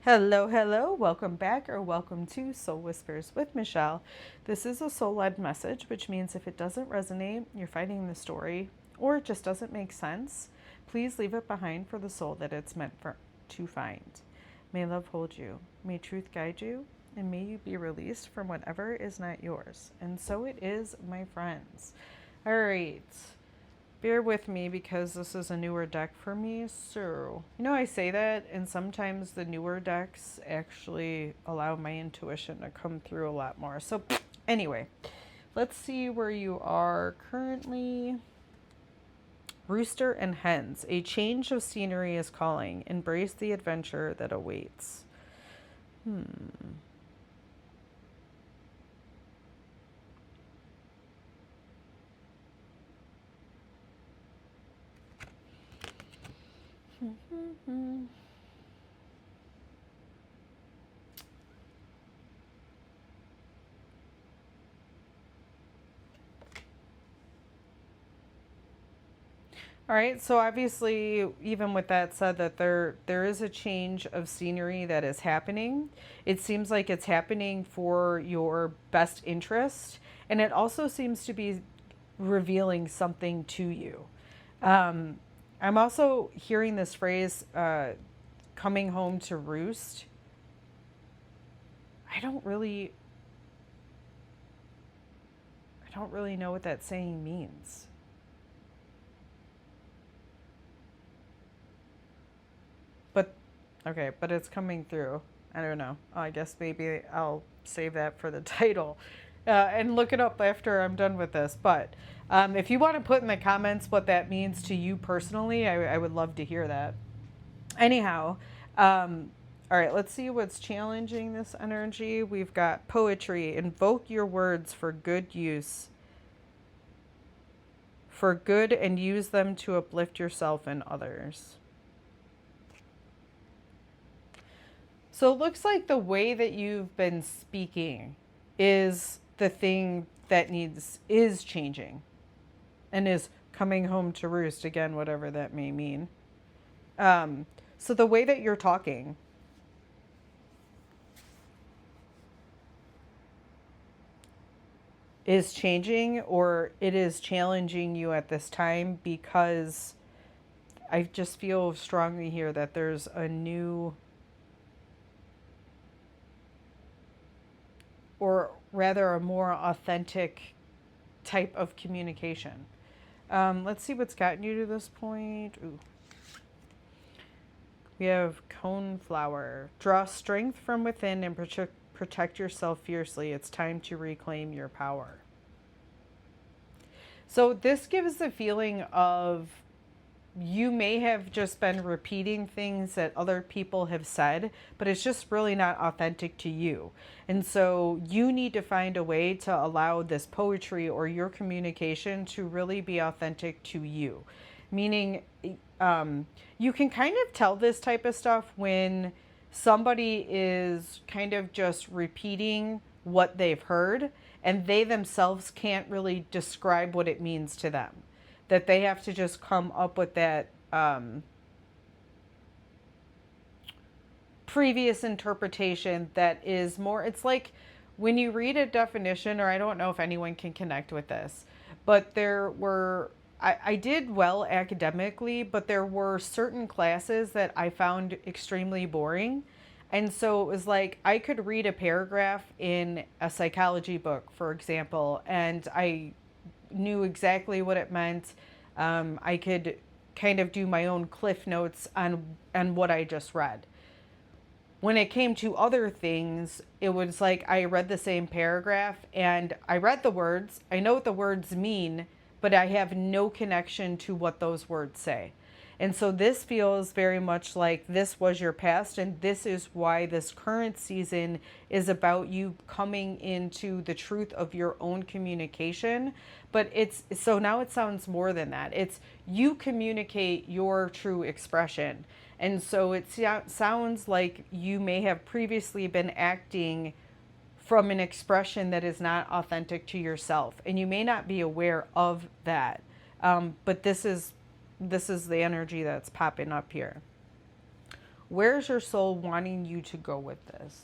Hello, hello, welcome back or welcome to Soul Whispers with Michelle. This is a soul-led message, which means if it doesn't resonate, you're fighting the story, or it just doesn't make sense, please leave it behind for the soul that it's meant to find. May love hold you, may truth guide you, and may you be released from whatever is not yours. And so it is, my friends. All right. Bear with me because this is a newer deck for me. So, I say that, and sometimes the newer decks actually allow my intuition to come through a lot more. So, anyway, let's see where you are currently. Rooster and hens. A change of scenery is calling. Embrace the adventure that awaits. All right, so obviously, even with that said, that there is a change of scenery that is happening. It seems like it's happening for your best interest, and it also seems to be revealing something to you. I'm also hearing this phrase, coming home to roost. I don't really know what that saying means. But okay, but it's coming through. I don't know. I guess maybe I'll save that for the title and look it up after I'm done with this. But if you want to put in the comments what that means to you personally, I would love to hear that. Anyhow, all right, let's see what's challenging this energy. We've got poetry. Invoke your words for good use. For good, and use them to uplift yourself and others. So it looks like the way that you've been speaking is the thing that is changing and is coming home to roost again, whatever that may mean. So the way that you're talking is changing, or it is challenging you at this time, because I just feel strongly here that there's a new, or rather a more authentic type of communication. Let's see what's gotten you to this point. Ooh. We have coneflower. Draw strength from within and protect yourself fiercely. It's time to reclaim your power. So this gives the feeling of you may have just been repeating things that other people have said, but it's just really not authentic to you. And so you need to find a way to allow this poetry or your communication to really be authentic to you. Meaning, you can kind of tell this type of stuff when somebody is kind of just repeating what they've heard and they themselves can't really describe what it means to them. That they have to just come up with that previous interpretation that is more, it's like when you read a definition, or I don't know if anyone can connect with this, but I did well academically, but there were certain classes that I found extremely boring. And so it was like I could read a paragraph in a psychology book, for example, and I knew exactly what it meant. I could kind of do my own cliff notes on what I just read. When it came to other things, it was like I read the same paragraph and I read the words. I know what the words mean, but I have no connection to what those words say. And so this feels very much like this was your past, and this is why this current season is about you coming into the truth of your own communication. But so now it sounds more than that. It's you communicate your true expression. And so it sounds like you may have previously been acting from an expression that is not authentic to yourself, and you may not be aware of that. But this is the energy that's popping up here. Where's your soul wanting you to go with this?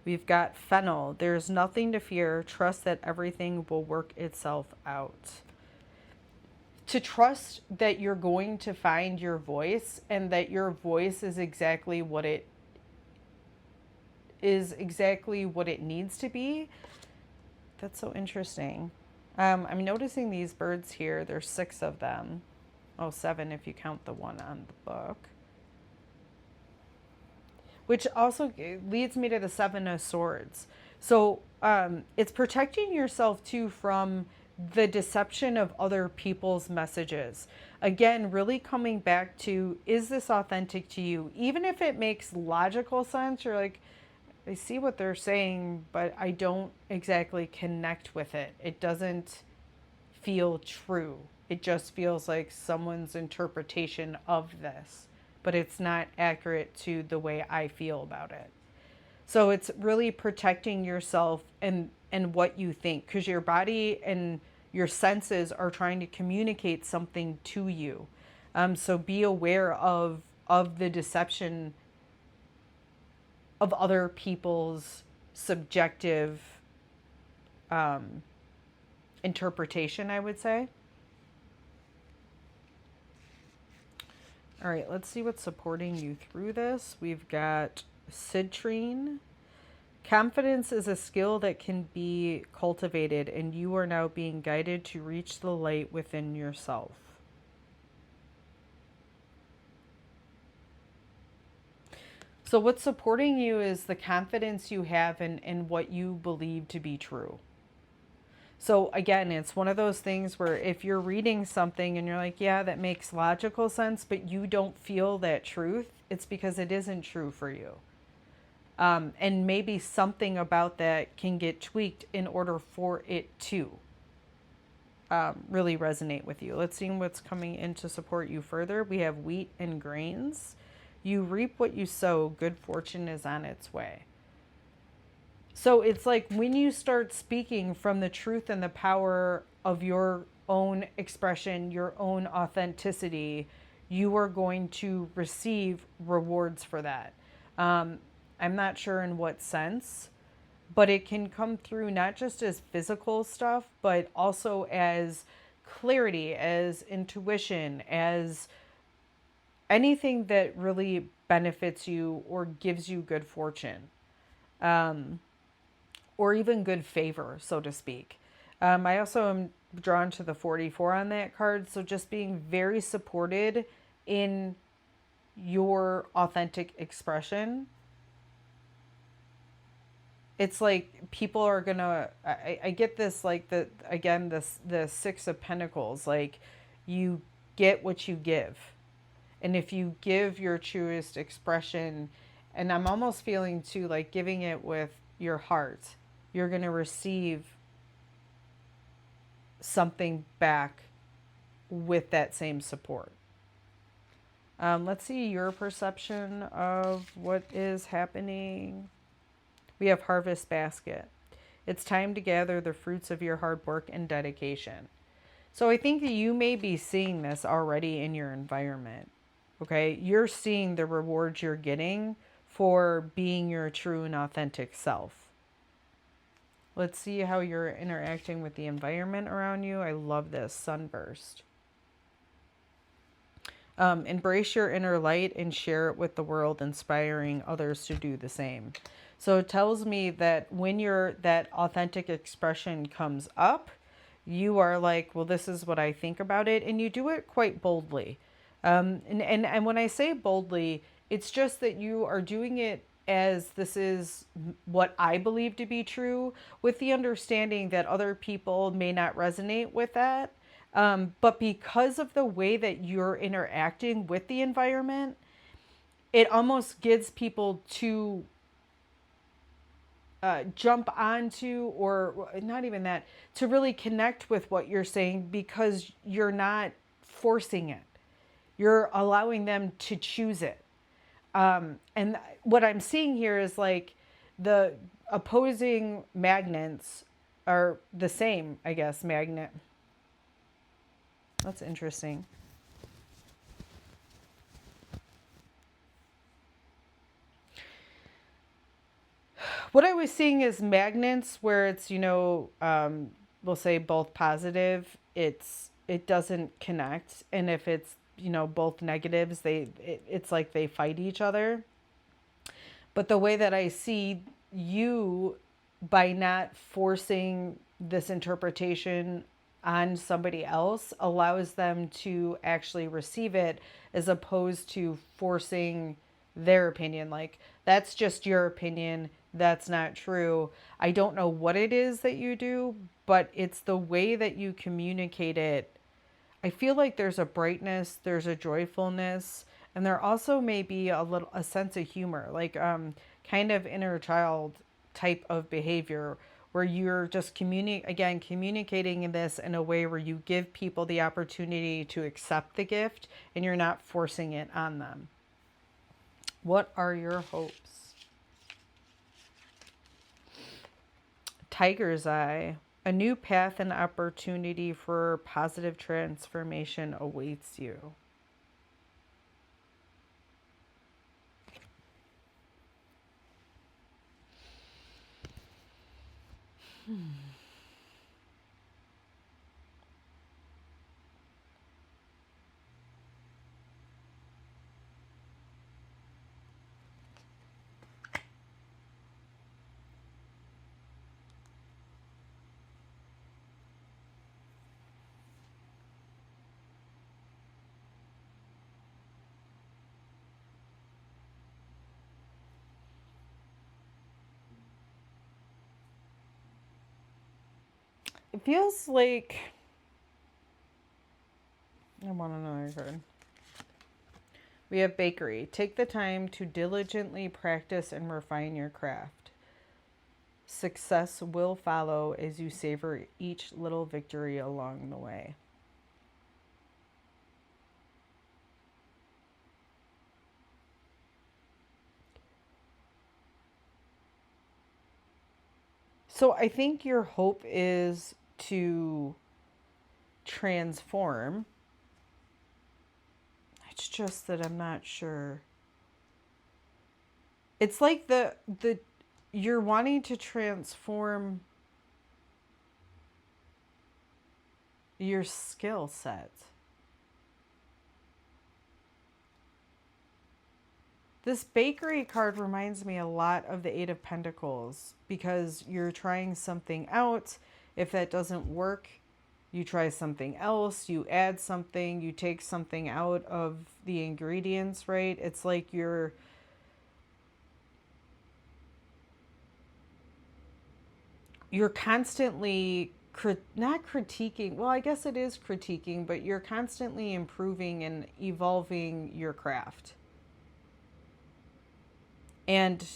We've got Fennel. There's nothing to fear. Trust that everything will work itself out. To trust that you're going to find your voice, and that your voice is exactly what it needs to be. That's so interesting. I'm noticing these birds here. There's 6 of them. Oh, 7 if you count the one on the book. Which also leads me to the 7 of Swords. So it's protecting yourself too from the deception of other people's messages. Again, really coming back to, is this authentic to you? Even if it makes logical sense, you're like, I see what they're saying, but I don't exactly connect with it. It doesn't feel true. It just feels like someone's interpretation of this, but it's not accurate to the way I feel about it. So it's really protecting yourself and what you think, because your body and your senses are trying to communicate something to you. So be aware of the deception of other people's subjective interpretation, I would say. All right, let's see what's supporting you through this. We've got citrine. Confidence is a skill that can be cultivated, and you are now being guided to reach the light within yourself. So what's supporting you is the confidence you have in what you believe to be true. So again, it's one of those things where if you're reading something and you're like, yeah, that makes logical sense, but you don't feel that truth, it's because it isn't true for you. And maybe something about that can get tweaked in order for it to really resonate with you. Let's see what's coming in to support you further. We have wheat and grains. You reap what you sow. Good fortune is on its way. So it's like when you start speaking from the truth and the power of your own expression, your own authenticity, you are going to receive rewards for that. I'm not sure in what sense, but it can come through not just as physical stuff, but also as clarity, as intuition, as anything that really benefits you or gives you good fortune, or even good favor, so to speak. I also am drawn to the 44 on that card. So just being very supported in your authentic expression. It's like people are gonna, I get this, like the 6 of Pentacles, like you get what you give. And if you give your truest expression, and I'm almost feeling too, like giving it with your heart, you're going to receive something back with that same support. Let's see your perception of what is happening. We have Harvest Basket. It's time to gather the fruits of your hard work and dedication. So I think that you may be seeing this already in your environment. Okay, you're seeing the rewards you're getting for being your true and authentic self. Let's see how you're interacting with the environment around you. I love this sunburst. Embrace your inner light and share it with the world, inspiring others to do the same. So it tells me that when that authentic expression comes up, you are like, well, this is what I think about it. And you do it quite boldly. And when I say boldly, it's just that you are doing it as this is what I believe to be true, with the understanding that other people may not resonate with that. But because of the way that you're interacting with the environment, it almost gets people to jump onto, or not even that, to really connect with what you're saying, because you're not forcing it. You're allowing them to choose it. And what I'm seeing here is like the opposing magnets are the same, I guess, magnet. That's interesting. What I was seeing is magnets where it's, we'll say both positive, it doesn't connect. And if it's, both negatives, it's like they fight each other. But the way that I see you, by not forcing this interpretation on somebody else, allows them to actually receive it, as opposed to forcing their opinion. Like, that's just your opinion. That's not true. I don't know what it is that you do, but it's the way that you communicate it. I feel like there's a brightness, there's a joyfulness, and there also may be a sense of humor, like kind of inner child type of behavior, where you're just communicating this in a way where you give people the opportunity to accept the gift and you're not forcing it on them. What are your hopes? Tiger's Eye. A new path and opportunity for positive transformation awaits you. It feels like I want another card. We have bakery. Take the time to diligently practice and refine your craft. Success will follow as you savor each little victory along the way. So I think your hope is to transform. It's just that I'm not sure. It's like the you're wanting to transform your skill set. This bakery card reminds me a lot of the Eight of Pentacles, because you're trying something out. If that doesn't work, you try something else, you add something, you take something out of the ingredients, right? It's like you're constantly not critiquing. Well, I guess it is critiquing, but you're constantly improving and evolving your craft. And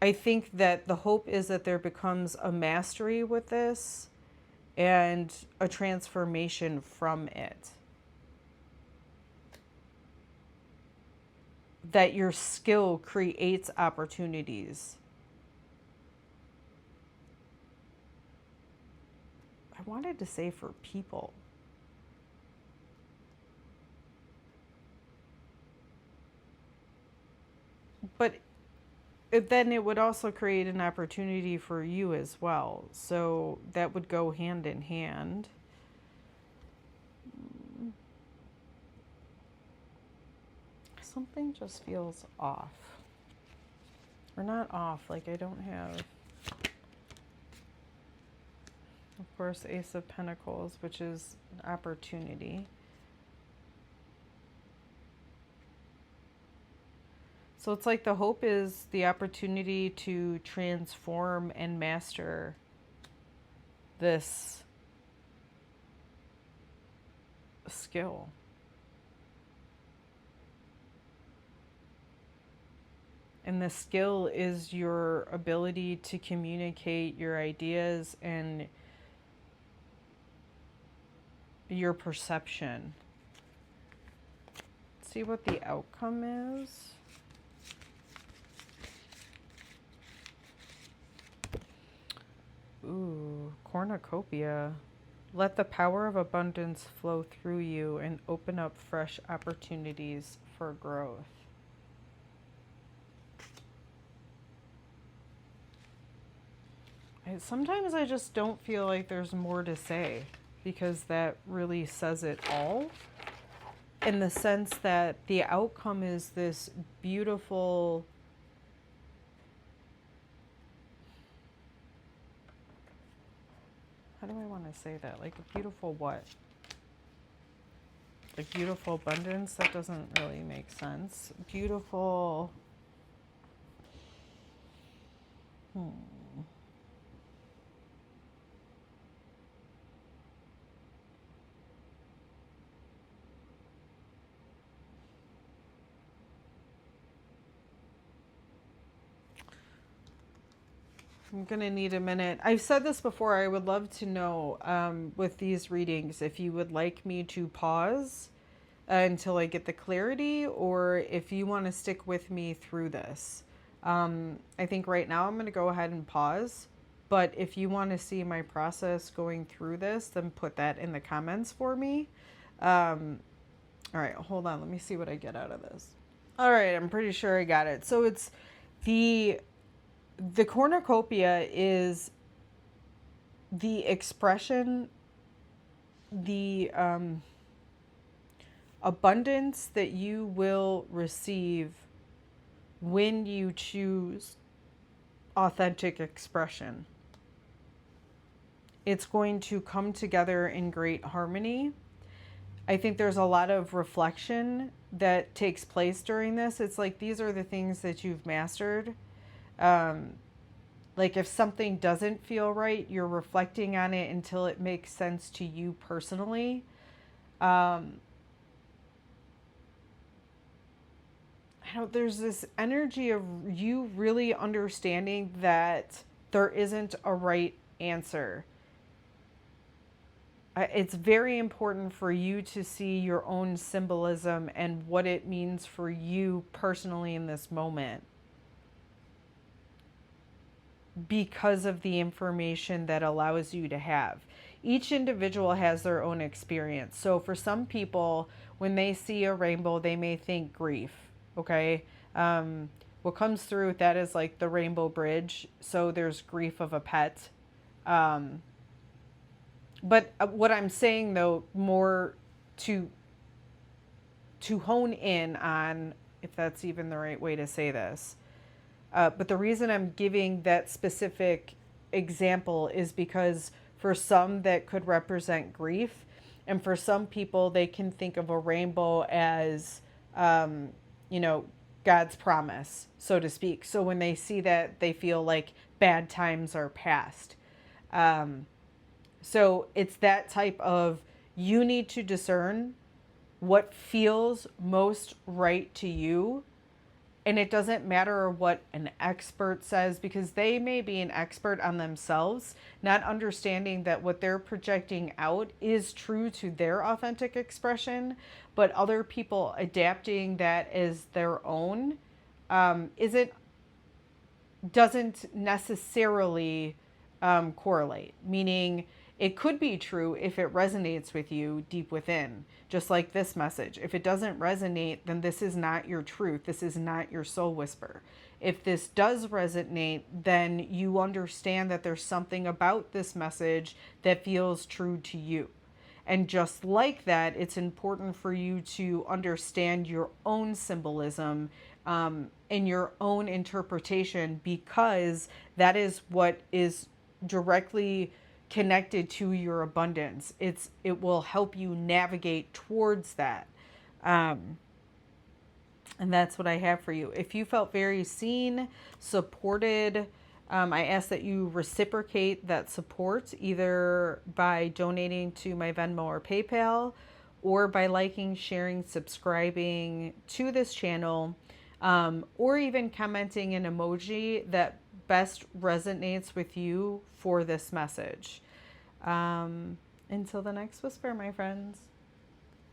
I think that the hope is that there becomes a mastery with this and a transformation from it. That your skill creates opportunities. I wanted to say for people. But then it would also create an opportunity for you as well. So that would go hand in hand. Something just feels off. Or not off, like I don't have, of course, Ace of Pentacles, which is an opportunity. So it's like the hope is the opportunity to transform and master this skill. And the skill is your ability to communicate your ideas and your perception. Let's see what the outcome is. Ooh, cornucopia. Let the power of abundance flow through you and open up fresh opportunities for growth. Sometimes I just don't feel like there's more to say, because that really says it all, in the sense that the outcome is this beautiful, how do I want to say that? Like a beautiful what? Like beautiful abundance? That doesn't really make sense. Beautiful. I'm going to need a minute. I've said this before. I would love to know with these readings if you would like me to pause until I get the clarity, or if you want to stick with me through this. I think right now I'm going to go ahead and pause. But if you want to see my process going through this, then put that in the comments for me. All right, hold on. Let me see what I get out of this. All right, I'm pretty sure I got it. So it's the cornucopia is the expression, the abundance that you will receive when you choose authentic expression. It's going to come together in great harmony. I think there's a lot of reflection that takes place during this. It's like these are the things that you've mastered. Like if something doesn't feel right, you're reflecting on it until it makes sense to you personally. There's this energy of you really understanding that there isn't a right answer. It's very important for you to see your own symbolism and what it means for you personally in this moment, because of the information that allows you to have. Each individual has their own experience. So for some people, when they see a rainbow, they may think grief. Okay. What comes through with that is like the rainbow bridge. So there's grief of a pet. But what I'm saying though, more to hone in on, if that's even the right way to say this. But the reason I'm giving that specific example is because for some that could represent grief, and for some people they can think of a rainbow as, God's promise, so to speak. So when they see that, they feel like bad times are past. So it's that type of, you need to discern what feels most right to you. And it doesn't matter what an expert says, because they may be an expert on themselves, not understanding that what they're projecting out is true to their authentic expression, but other people adapting that as their own doesn't necessarily correlate. Meaning it could be true if it resonates with you deep within, just like this message. If it doesn't resonate, then this is not your truth. This is not your soul whisper. If this does resonate, then you understand that there's something about this message that feels true to you. And just like that, it's important for you to understand your own symbolism and your own interpretation, because that is what is directly connected to your abundance. It will help you navigate towards that. And that's what I have for you. If you felt very seen, supported, I ask that you reciprocate that support either by donating to my Venmo or PayPal, or by liking, sharing, subscribing to this channel, or even commenting an emoji that best resonates with you for this message. Until the next whisper, my friends.